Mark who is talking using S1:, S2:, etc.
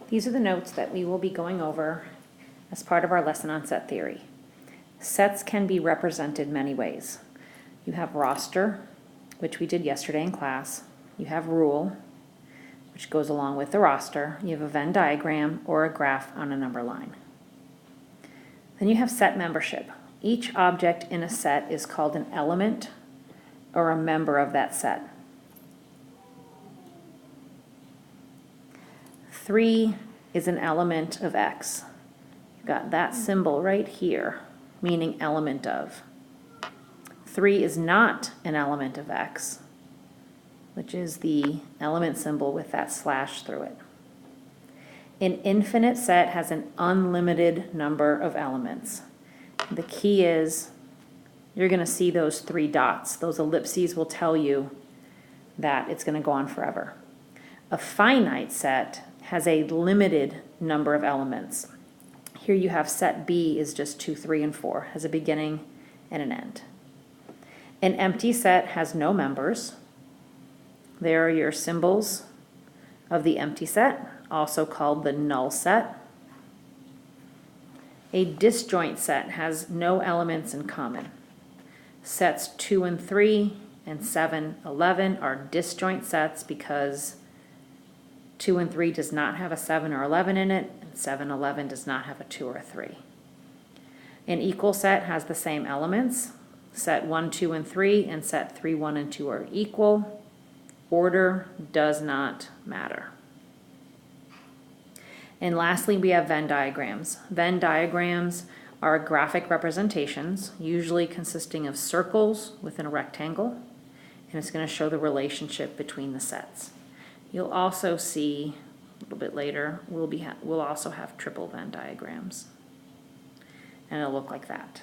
S1: These are the notes that we will be going over as part of our lesson on set theory. Sets can be represented many ways. You have roster, which we did yesterday in class. You have rule, which goes along with the roster. You have a Venn diagram or a graph on a number line. Then you have set membership. Each object in a set is called an element or a member of that set. 3 is an element of X. You've got that symbol right here, meaning element of. 3 is not an element of X, which is the element symbol with that slash through it. An infinite set has an unlimited number of elements. The key is you're going to see those 3 dots. Those ellipses will tell you that it's going to go on forever. A finite set has a limited number of elements. Here you have set B is just 2, 3, and 4, has a beginning and an end. An empty set has no members. There are your symbols of the empty set, also called the null set. A disjoint set has no elements in common. Sets 2 and 3 and 7, 11 are disjoint sets because 2 and 3 does not have a 7 or 11 in it, and 7, 11 does not have a 2 or a 3. An equal set has the same elements. Set 1, 2, and 3, and set 3, 1, and 2 are equal. Order does not matter. And lastly, we have Venn diagrams. Venn diagrams are graphic representations, usually consisting of circles within a rectangle, and it's going to show the relationship between the sets. You'll also see, a little bit later, we'll also have triple Venn diagrams, and it'll look like that.